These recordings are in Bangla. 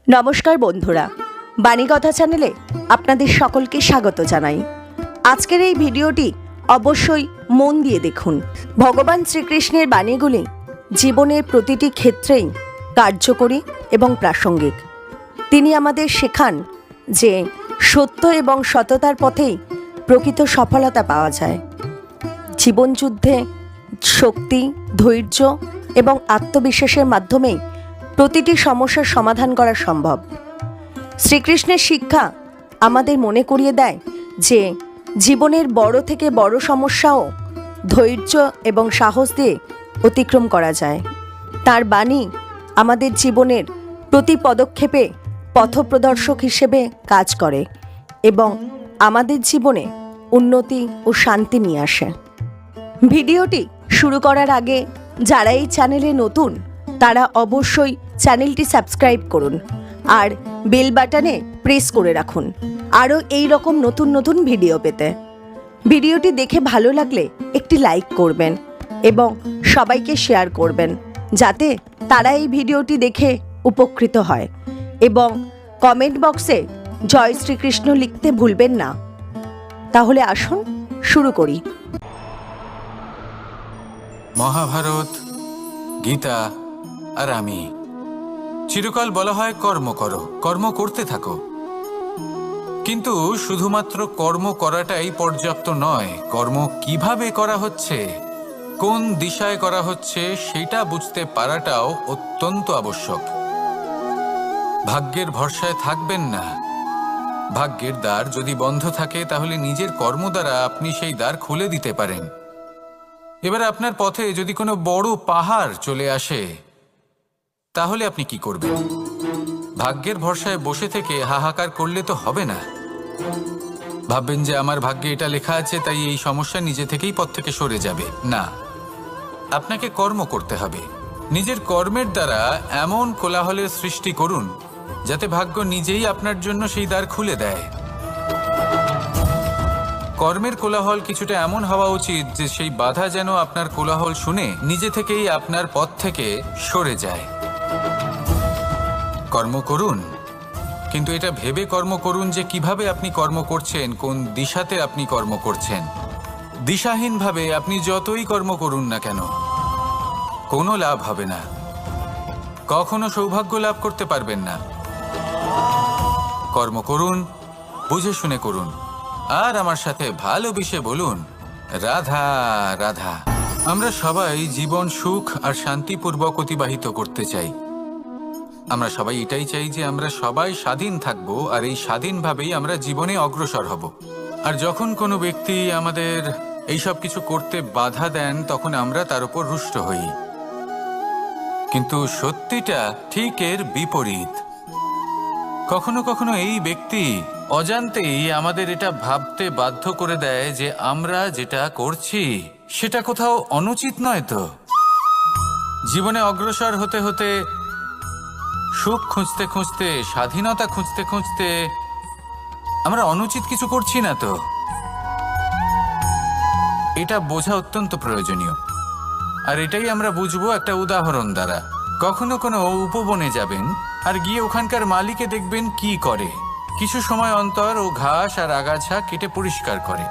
নমস্কার বন্ধুরা, বাণীকথা চ্যানেলে আপনাদের সকলকে স্বাগত জানাই। আজকের এই ভিডিওটি অবশ্যই মন দিয়ে দেখুন। ভগবান শ্রীকৃষ্ণের বাণীগুলি জীবনের প্রতিটি ক্ষেত্রেই কার্যকরী এবং প্রাসঙ্গিক। তিনি আমাদের শেখান যে সত্য এবং সততার পথেই প্রকৃত সফলতা পাওয়া যায়। জীবনযুদ্ধে শক্তি, ধৈর্য এবং আত্মবিশ্বাসের মাধ্যমেই প্রতিটি সমস্যার সমাধান করা সম্ভব। শ্রীকৃষ্ণের শিক্ষা আমাদের মনে করিয়ে দেয় যে জীবনের বড় থেকে বড় সমস্যাও ধৈর্য এবং সাহস দিয়ে অতিক্রম করা যায়। তার বাণী আমাদের জীবনের প্রতি পদক্ষেপে পথপ্রদর্শক হিসেবে কাজ করে এবং আমাদের জীবনে উন্নতি ও শান্তি নিয়ে আসে। ভিডিওটি শুরু করার আগে যারা এই চ্যানেলে নতুন তারা অবশ্যই চ্যানেলটি সাবস্ক্রাইব করুন আর বেল বাটনে প্রেস করে রাখুন আরও এই রকম নতুন নতুন ভিডিও পেতে। ভিডিওটি দেখে ভালো লাগলে একটি লাইক করবেন এবং সবাইকে শেয়ার করবেন যাতে তারা এই ভিডিওটি দেখে উপকৃত হয়, এবং কমেন্ট বক্সে জয় শ্রীকৃষ্ণ লিখতে ভুলবেন না। তাহলে আসুন শুরু করি। মহাভারত, গীতা আর আমি চিরকাল বলা হয় কর্ম করো, কর্ম করতে থাকো। কিন্তু শুধুমাত্র কর্ম করাটাই পর্যাপ্ত নয়। কর্ম কিভাবে করা হচ্ছে, কোন দিশায় করা হচ্ছে সেটা বুঝতে পারাটাও অত্যন্ত আবশ্যক। ভাগ্যের ভরসায় থাকবেন না। ভাগ্যের দ্বার যদি বন্ধ থাকে তাহলে নিজের কর্ম দ্বারা আপনি সেই দ্বার খুলে দিতে পারেন। এবার আপনার পথে যদি কোনো বড় পাহাড় চলে আসে তাহলে আপনি কি করবেন? ভাগ্যের ভরসায় বসে থেকে হাহাকার করলে তো হবে না। ভাববেন যে আমার ভাগ্যে এটা লেখা আছে তাই এই সমস্যা নিজে থেকেই পথ থেকে সরে যাবে। না, আপনাকে কর্ম করতে হবে। নিজের কর্মের দ্বারা এমন কোলাহলের সৃষ্টি করুন যাতে ভাগ্য নিজেই আপনার জন্য সেই দ্বার খুলে দেয়। কর্মের কোলাহল কিছুটা এমন হওয়া উচিত যে সেই বাধা যেন আপনার কোলাহল শুনে নিজে থেকেই আপনার পথ থেকে সরে যায়। কর্ম করুন, কিন্তু এটা ভেবে কর্ম করুন যে কিভাবে আপনি কর্ম করছেন, কোন দিশাতে আপনি কর্ম করছেন। দিশাহীনভাবে আপনি যতই কর্ম করুন না কেন কোনো লাভ হবে না, কখনো সৌভাগ্য লাভ করতে পারবেন না। কর্ম করুন, বুঝে শুনে করুন, আর আমার সাথে ভালোবেসে বলুন রাধা রাধা। আমরা সবাই জীবন সুখ আর শান্তিপূর্বক অতিবাহিত করতে চাই। আমরা সবাই এটাই চাই যে আমরা সবাই স্বাধীন থাকব আর এই স্বাধীনভাবেই আমরা জীবনে অগ্রসর হব। আর যখন কোনো ব্যক্তি আমাদের এইসব কিছু করতে বাধা দেন তখন আমরা তার উপর রুষ্ট হই। কিন্তু সত্যিটা ঠিক এর বিপরীত। কখনো কখনো এই ব্যক্তি অজান্তেই আমাদের এটা ভাবতে বাধ্য করে দেয় যে আমরা যেটা করছি সেটা কোথাও অনুচিত নয়। তো জীবনে অগ্রসর হতে হতে, সুখ খুঁজতে খুঁজতে, স্বাধীনতা খুঁজতে খুঁজতে আমরা অনুচিত কিছু করছি না তো? এটা বোঝা অত্যন্ত প্রয়োজনীয়। আর এটাই আমরা বুঝবো একটা উদাহরণ দ্বারা। কখনো কোনো উপবনে যাবেন আর গিয়ে ওখানকার মালিকে দেখবেন কি করে। কিছু সময় অন্তর ও ঘাস আর আগাছা কেটে পরিষ্কার করে।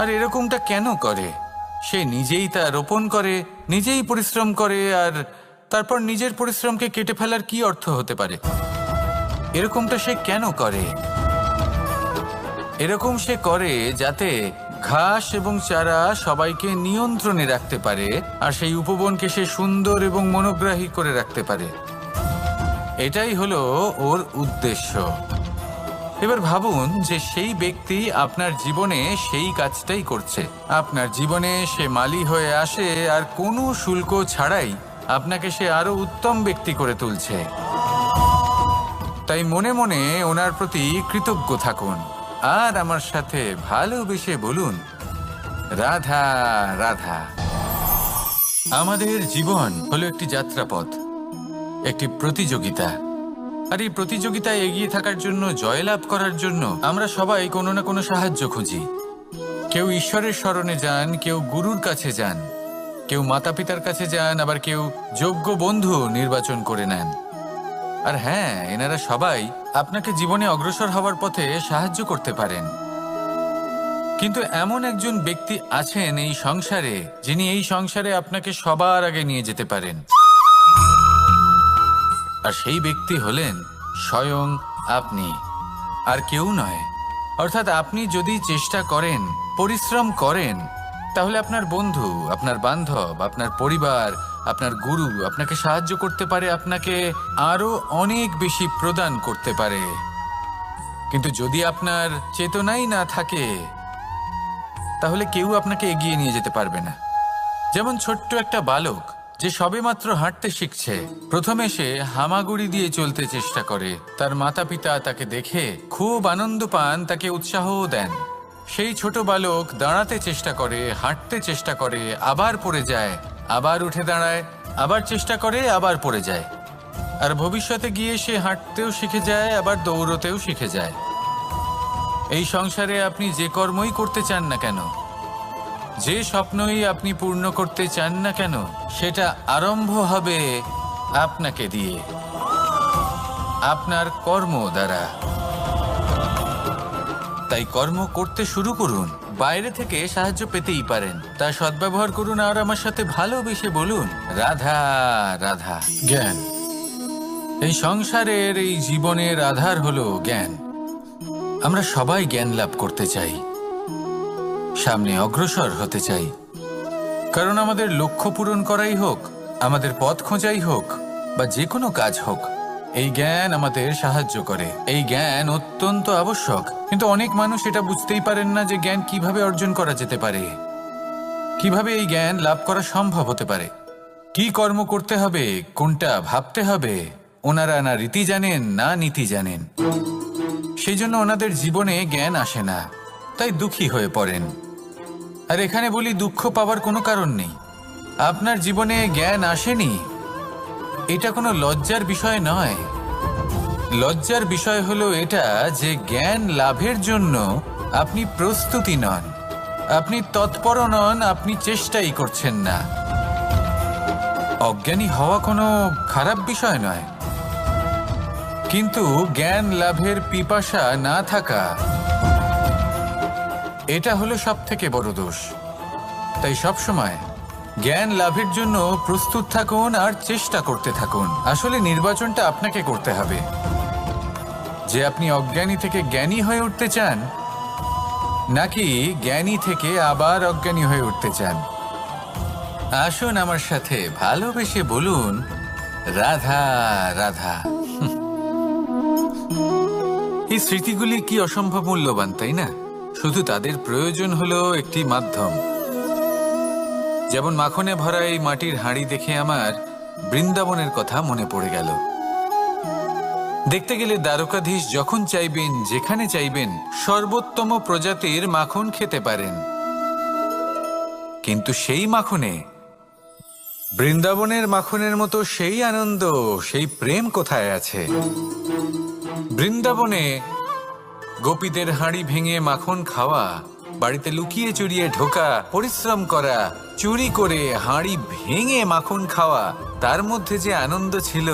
আর এরকমটা কেন করে? সে নিজেই তা রোপণ করে, নিজেই পরিশ্রম করে, আর তারপর নিজের পরিশ্রমকে কেটে ফেলার কি অর্থ হতে পারে? এরকমটা সে কেন করে? এরকম সে করে যাতে ঘাস এবং চারা সবাইকে নিয়ন্ত্রণে রাখতে পারে আর সেই উপবনকে সে সুন্দর এবং মনোগ্রাহী করে রাখতে পারে। এটাই হলো ওর উদ্দেশ্য। এবার ভাবুন যে সেই ব্যক্তি আপনার জীবনে সেই কাজটাই করছে। আপনার জীবনে সে মালি হয়ে আসে আর কোনো শুল্ক ছাড়াই আপনাকে সে আরো উত্তম ব্যক্তি করে তুলছে। তাই মনে মনে ওনার প্রতি কৃতজ্ঞ থাকুন আর আমার সাথে ভালোবেসে বলুন রাধা রাধা। আমাদের জীবন হলো একটি যাত্রাপথ, একটি প্রতিযোগিতা। আর এই প্রতিযোগিতায় এগিয়ে থাকার জন্য, জয়লাভ করার জন্য আমরা সবাই কোনো না কোনো সাহায্য খুঁজি। কেউ ঈশ্বরের শরণে যান, কেউ গুরুর কাছে যান, কেউ মাতা পিতার কাছে যান, আবার কেউ যোগ্য বন্ধু নির্বাচন করে নেন। আর হ্যাঁ, এনারা সবাই আপনাকে জীবনে অগ্রসর হওয়ার পথে সাহায্য করতে পারেন। কিন্তু এমন একজন ব্যক্তি আছেন এই সংসারে, যিনি এই সংসারে আপনাকে সবার আগে নিয়ে যেতে পারেন। আর সেই ব্যক্তি হলেন স্বয়ং আপনি, আর কেউ নয়। অর্থাৎ আপনি যদি চেষ্টা করেন, পরিশ্রম করেন, তাহলে আপনার বন্ধু, আপনার বান্ধব, আপনার পরিবার, আপনার গুরু আপনাকে সাহায্য করতে পারে, আপনাকে আরো অনেক বেশি প্রদান করতে পারে। কিন্তু যদি আপনার চেতনাই না থাকে, তাহলে কেউ আপনাকে এগিয়ে নিয়ে যেতে পারবে না। যেমন ছোট্ট একটা বালক যে সবেমাত্র হাঁটতে শিখছে, প্রথমে সে হামাগুড়ি দিয়ে চলতে চেষ্টা করে। তার মাতা পিতা তাকে দেখে খুব আনন্দ পান, তাকে উৎসাহও দেন। সেই ছোট বালক দাঁড়াতে চেষ্টা করে, হাঁটতে চেষ্টা করে, আবার পড়ে যায়, আবার উঠে দাঁড়ায়, আবার চেষ্টা করে, আবার পড়ে যায়। আর ভবিষ্যতে গিয়ে সে হাঁটতেও শিখে যায়, আবার দৌড়তেও শিখে যায়। এই সংসারে আপনি যে কর্মই করতে চান না কেন, যে স্বপ্নই আপনি পূর্ণ করতে চান না কেন, সেটা আরম্ভ হবে আপনাকে দিয়ে, আপনার কর্ম দ্বারা। তাই কর্ম করতে শুরু করুন। বাইরে থেকে সাহায্য পেতেই পারেন, তা সদ্ব্যবহার করুন। আর আমার সাথে ভালোবেসে বলুন, রাধা রাধা। জ্ঞান, এই সংসারের, এই জীবনের আধার হলো জ্ঞান। আমরা সবাই জ্ঞান লাভ করতে চাই, সামনে অগ্রসর হতে চাই। কারণ আমাদের লক্ষ্য পূরণ করাই হোক, আমাদের পথ খোঁজাই হোক, বা যে কোনো কাজ হোক, এই জ্ঞান আমাদের সাহায্য করে। এই জ্ঞান অত্যন্ত আবশ্যক। কিন্তু অনেক মানুষ এটা বুঝতেই পারেন না যে জ্ঞান কিভাবে অর্জন করা যেতে পারে, কিভাবে এই জ্ঞান লাভ করা সম্ভব হতে পারে, কি কর্ম করতে হবে, কোনটা ভাবতে হবে। ওনারা না রীতি জানেন, না নীতি জানেন। সেই জন্য ওনাদের জীবনে জ্ঞান আসে না, তাই দুঃখী হয়ে পড়েন। আর এখানে বলি, দুঃখ পাওয়ার কোনো কারণ নেই। আপনার জীবনে জ্ঞান আসেনি, এটা কোনো লজ্জার বিষয় নয়। লজ্জার বিষয় হলো এটা যে জ্ঞান লাভের জন্য আপনি প্রস্তুতি নন, আপনি তৎপর নন, আপনি চেষ্টাই করছেন না। অজ্ঞানী হওয়া কোনো খারাপ বিষয় নয়, কিন্তু জ্ঞান লাভের পিপাসা না থাকা, এটা হলো সবথেকে বড় দোষ। তাই সবসময় জ্ঞান লাভের জন্য প্রস্তুত থাকুন আর চেষ্টা করতে থাকুন। আসলে নির্বাচনটা আপনাকে করতে হবে যে আপনি অজ্ঞানী থেকে জ্ঞানী হয়ে উঠতে চান, নাকি জ্ঞানী থেকে আবার অজ্ঞানী হয়ে উঠতে চান। আসুন আমার সাথে ভালোবেসে বলুন, রাধা রাধা। এই স্মৃতিগুলি কি অসম্ভব মূল্যবান, তাই না? শুধু তাদের প্রয়োজন হলো একটি মাধ্যম। যেমন মাখনে ভরা এই মাটির হাঁড়ি দেখে আমার বৃন্দাবনের কথা মনে পড়ে গেল। দেখতে গেলে দ্বারকাধীশ যখন চাইবেন, যেখানে চাইবেন, সর্বোত্তম প্রজাতির মাখন খেতে পারেন। কিন্তু সেই মাখনে, বৃন্দাবনের মাখনের মতো সেই আনন্দ, সেই প্রেম কোথায় আছে? বৃন্দাবনে গোপীদের হাঁড়ি ভেঙে মাখন খাওয়া, বাড়িতে লুকিয়ে চুরিয়ে ঢোকা, পরিশ্রম করা, চুরি করে হাঁড়ি ভেঙে মাখন খাওয়া, তার মধ্যে যে আনন্দ ছিল,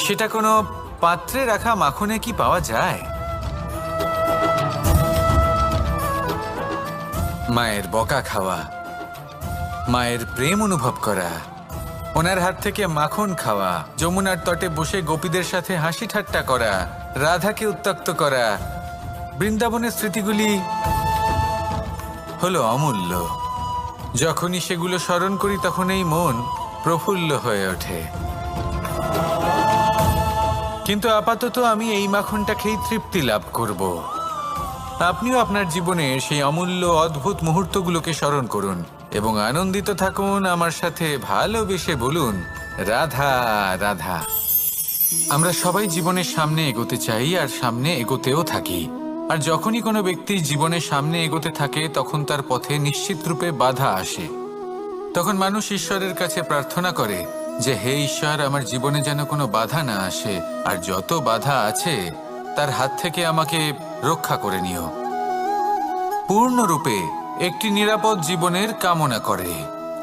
সেটা কোনো পাত্রে রাখা মাখনে কি পাওয়া যায়? মায়ের বকা খাওয়া, মায়ের প্রেম অনুভব করা, ওনার হাত থেকে মাখন খাওয়া, যমুনার তটে বসে গোপীদের সাথে হাসি ঠাট্টা করা, রাধাকে উত্ত্যক্ত করা, বৃন্দাবনের স্মৃতিগুলি হলো অমূল্য। যখনই সেগুলো স্মরণ করি, তখন এই মন প্রফুল্ল হয়ে ওঠে। কিন্তু আপাতত আমি এই মাখনটা খেয়ে তৃপ্তি লাভ করব। আপনিও আপনার জীবনে সেই অমূল্য অদ্ভুত মুহূর্তগুলোকে স্মরণ করুন এবং আনন্দিত থাকুন। আমার সাথে ভালোবেসে বলুন, রাধা রাধা। আমরা সবাই জীবনের সামনে এগোতে চাই আর সামনে এগোতেও থাকি। আর যখনই কোনো ব্যক্তি জীবনের সামনে এগোতে থাকে, তখন তার পথে নিশ্চিত রূপে বাধা আসে। তখন মানুষ ঈশ্বরের কাছে প্রার্থনা করে যে, হে ঈশ্বর, আমার জীবনে যেন কোনো বাধা না আসে, আর যত বাধা আছে তার হাত থেকে আমাকে রক্ষা করে নিও। পূর্ণরূপে একটি নিরাপদ জীবনের কামনা করে।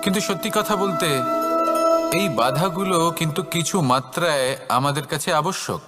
কিন্তু সত্যি কথা বলতে, এই বাধাগুলো কিন্তু কিছু মাত্রায় আমাদের কাছে আবশ্যক।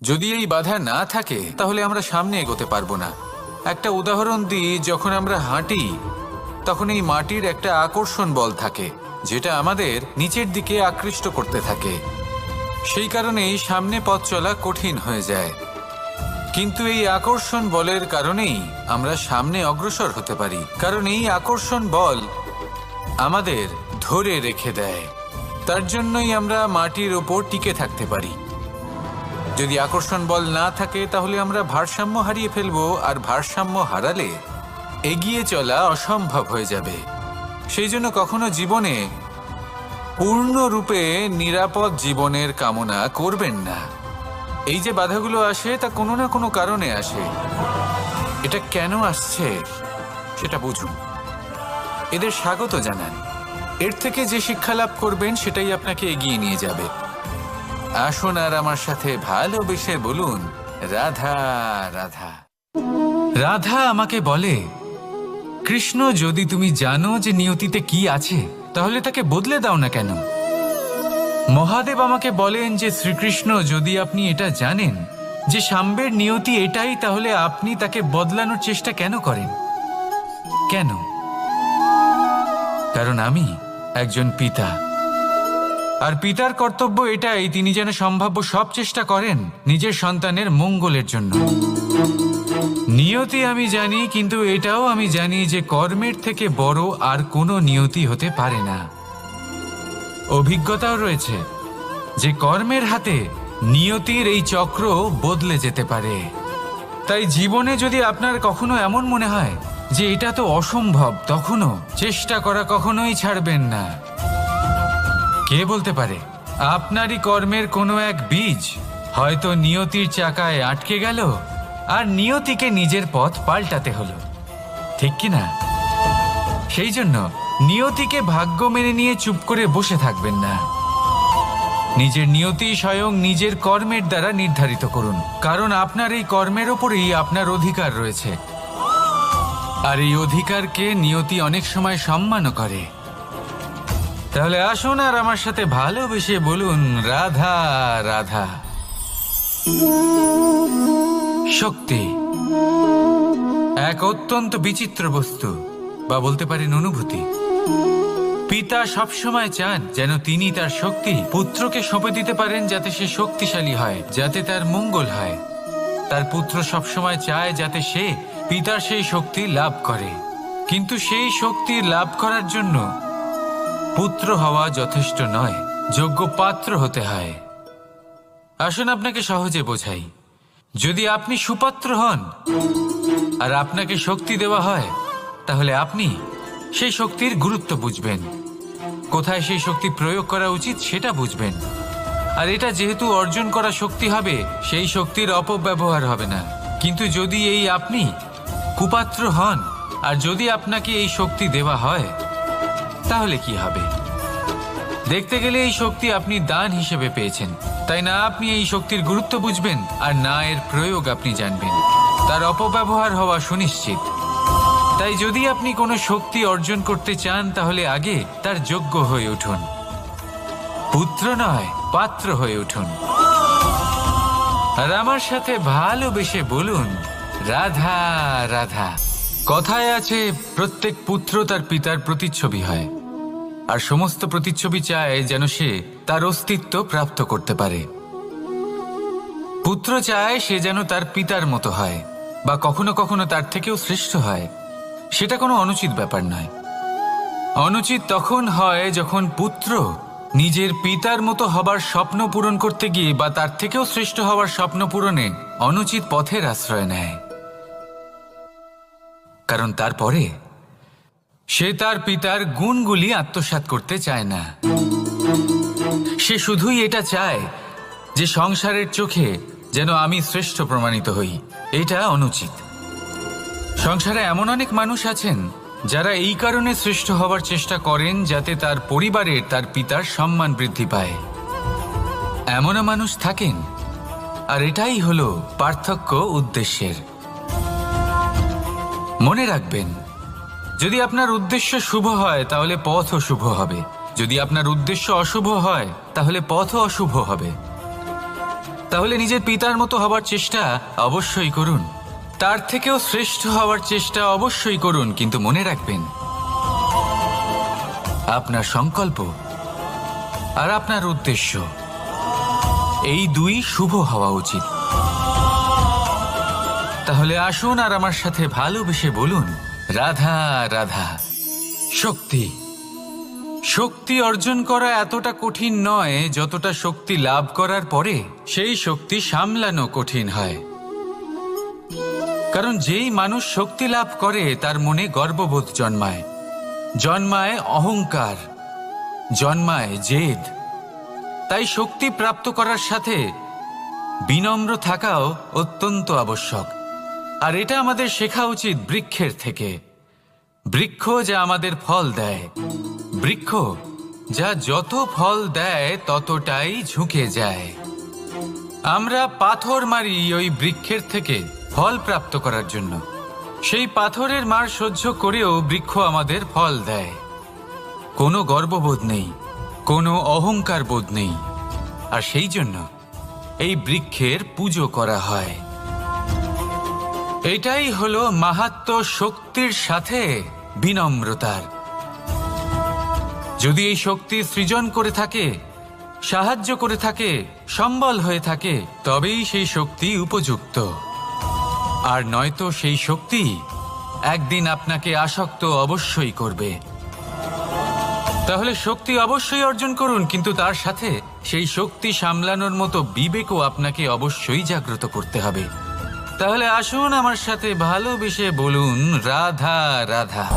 যদি এই বাধা না থাকে তাহলে আমরা সামনে এগোতে পারবো না। একটা উদাহরণ দিই, যখন আমরা হাঁটি তখন এই মাটির একটা আকর্ষণ বল থাকে যেটা আমাদের নিচের দিকে আকৃষ্ট করতে থাকে। সেই কারণেই সামনে পথ চলা কঠিন হয়ে যায়। কিন্তু এই আকর্ষণ বলের কারণেই আমরা সামনে অগ্রসর হতে পারি, কারণ এই আকর্ষণ বল আমাদের ধরে রেখে দেয়। তার জন্যই আমরা মাটির ওপর টিকে থাকতে পারি। যদি আকর্ষণ বল না থাকে তাহলে আমরা ভারসাম্য হারিয়ে ফেলবো, আর ভারসাম্য হারালে এগিয়ে চলা অসম্ভব হয়ে যাবে। সেই জন্য কখনো জীবনে পূর্ণরূপে নিরাপদ জীবনের কামনা করবেন না। এই যে বাধাগুলো আসে তা কোনো না কোনো কারণে আসে। এটা কেন আসছে সেটা বুঝুন, এদের স্বাগত জানান। এর থেকে যে শিক্ষা লাভ করবেন সেটাই আপনাকে এগিয়ে নিয়ে যাবে। আসুন আর আমার সাথে ভালোবেসে বলুন, রাধা রাধা। রাধা আমাকে বলে, কৃষ্ণ, যদি তুমি জানো যে নিয়তিতে কি আছে তাহলে তাকে বদলে দাও না কেন? মহাদেব আমাকে বলেন যে শ্রীকৃষ্ণ, যদি আপনি এটা জানেন যে সাম্বের নিয়তি এটাই, তাহলে আপনি তাকে বদলানোর চেষ্টা কেন করেন? কেন? কারণ আমি একজন পিতা, আর পিতার কর্তব্য এটাই, তিনি যেন সম্ভাব্য সব চেষ্টা করেন নিজের সন্তানের মঙ্গলের জন্য। নিয়তি আমি জানি, কিন্তু এটাও আমি জানি যে কর্মের থেকে বড় আর কোনো নিয়তি হতে পারে না। অভিজ্ঞতাও রয়েছে যে কর্মের হাতে নিয়তির এই চক্র বদলে যেতে পারে। তাই জীবনে যদি আপনার কখনো এমন মনে হয় যে এটা তো অসম্ভব, তখনও চেষ্টা করা কখনোই ছাড়বেন না। কে বলতে পারে আপনারই কর্মের কোনো এক বীজ হয়তো নিয়তির চাকায় আটকে গেল আর নিয়তিকে নিজের পথ পাল্টাতে হলো, ঠিক কি না? সেই জন্য নিয়তিকে ভাগ্য মেনে নিয়ে চুপ করে বসে থাকবেন না। নিজের নিয়তি স্বয়ং নিজের কর্মের দ্বারা নির্ধারিত করুন, কারণ আপনার এই কর্মের ওপরেই আপনার অধিকার রয়েছে। আর এই অধিকারকে নিয়তি অনেক সময় সম্মানও করে। তাহলে আসুন আর আমার সাথে ভালোবেসে বলুন, রাধা রাধা। শক্তি এক অত্যন্ত বিচিত্র বস্তু, বা বলতে পারেন অনুভূতি। পিতা সবসময় চান যেন তিনি তার শক্তি পুত্রকে সঁপে দিতে পারেন, যাতে সে শক্তিশালী হয়, যাতে তার মঙ্গল হয়। তার পুত্র সবসময় চায় যাতে সে পিতার সেই শক্তি লাভ করে, কিন্তু সেই শক্তি লাভ করার জন্য পুত্র হওয়া যথেষ্ট নয়, যোগ্য পাত্র হতে হয়। আসুন আপনাকে সহজে বোঝাই। যদি আপনি সুপাত্র হন আর আপনাকে শক্তি দেওয়া হয়, তাহলে আপনি সেই শক্তির গুরুত্ব বুঝবেন, কোথায় সেই শক্তি প্রয়োগ করা উচিত সেটা বুঝবেন। আর এটা যেহেতু অর্জন করা শক্তি হবে, সেই শক্তির অপব্যবহার হবে না। কিন্তু যদি এই আপনি কুপাত্র হন আর যদি আপনাকে এই শক্তি দেওয়া হয়, তাহলে কি হবে? দেখতে গেলে এই শক্তি আপনি দান হিসেবে পেয়েছেন, তাই না আপনি এই শক্তির গুরুত্ব বুঝবেন আর না এর প্রয়োগ আপনি জানবেন। তার অপব্যবহার হওয়া সুনিশ্চিত। তাই যদি আপনি কোনো শক্তি অর্জন করতে চান, তাহলে আগে তার যোগ্য হয়ে উঠুন। পুত্র নয়, পাত্র হয়ে উঠুন। আর আমার সাথে ভালোবেসে বলুন, রাধা রাধা। কথায় আছে, প্রত্যেক পুত্র তার পিতার প্রতিচ্ছবি হয়, আর সমস্ত প্রতিচ্ছবি চায় যেন সে তার অস্তিত্ব প্রাপ্ত করতে পারে। পুত্র চায় সে যেন তার পিতার মতো হয়, বা কখনো কখনো তার থেকেও শ্রেষ্ঠ হয়। সেটা কোনো অনুচিত ব্যাপার নয়। অনুচিত তখন হয় যখন পুত্র নিজের পিতার মতো হবার স্বপ্ন পূরণ করতে গিয়ে বা তার থেকেও শ্রেষ্ঠ হওয়ার স্বপ্ন পূরণে অনুচিত পথের আশ্রয় নেয়। কারণ তারপরে সে তার পিতার গুণগুলি আত্মসাৎ করতে চায় না। সে শুধুই এটা চায় যে সংসারের চোখে যেন আমি শ্রেষ্ঠ প্রমাণিত হই। এটা অনুচিত। সংসারে এমন অনেক মানুষ আছেন যারা এই কারণে শ্রেষ্ঠ হওয়ার চেষ্টা করেন যাতে তার পরিবারের তার পিতার সম্মান বৃদ্ধি পায়। এমনও মানুষ থাকেন, আর এটাই হলো পার্থক্য উদ্দেশ্যের। মনে রাখবেন, যদি আপনার উদ্দেশ্য শুভ হয় তাহলে পথও শুভ হবে। যদি আপনার উদ্দেশ্য অশুভ হয় তাহলে পথও অশুভ হবে। তাহলে নিজের পিতার মতো হবার চেষ্টা অবশ্যই করুন, তার থেকেও শ্রেষ্ঠ হওয়ার চেষ্টা অবশ্যই করুন, কিন্তু মনে রাখবেন আপনার সংকল্প আর আপনার উদ্দেশ্য এই দুই শুভ হওয়া উচিত। তাহলে আসুন আর আমার সাথে ভালোবেসে বলুন, রাধা রাধা। শক্তি শক্তি অর্জন করা এতটা কঠিন নয় যতটা শক্তি লাভ করার পরে সেই শক্তি সামলানো কঠিন হয়। কারণ যেই মানুষ শক্তি লাভ করে তার মনে গর্ববোধ জন্মায়, জন্মায় অহংকার, জন্মায় জেদ। তাই শক্তি প্রাপ্ত করার সাথে বিনম্র থাকাও অত্যন্ত আবশ্যক। আর এটা আমাদের শেখা উচিত বৃক্ষের থেকে। বৃক্ষ যা আমাদের ফল দেয়, বৃক্ষ যা যত ফল দেয় ততটাই ঝুঁকে যায়। আমরা পাথর মারি ওই বৃক্ষের থেকে ফল প্রাপ্ত করার জন্য। সেই পাথরের মার সহ্য করেও বৃক্ষ আমাদের ফল দেয়। কোনো গর্ববোধ নেই, কোনো অহংকার বোধ নেই। আর সেই জন্য এই বৃক্ষের পুজো করা হয়। এটাই হলো মাহাত্ম্য শক্তির সাথে বিনম্রতার। যদি এই শক্তি সৃজন করে থাকে, সাহায্য করে থাকে, সম্বল হয়ে থাকে, তবেই সেই শক্তি উপযুক্ত। আর নয়তো সেই শক্তি একদিন আপনাকে আসক্ত অবশ্যই করবে। তাহলে শক্তি অবশ্যই অর্জন করুন, কিন্তু তার সাথে সেই শক্তি সামলানোর মতো বিবেকও আপনাকে অবশ্যই জাগ্রত করতে হবে। তাহলে আসুন আমার সাথে ভালোবেসে বলুন, রাধা রাধা।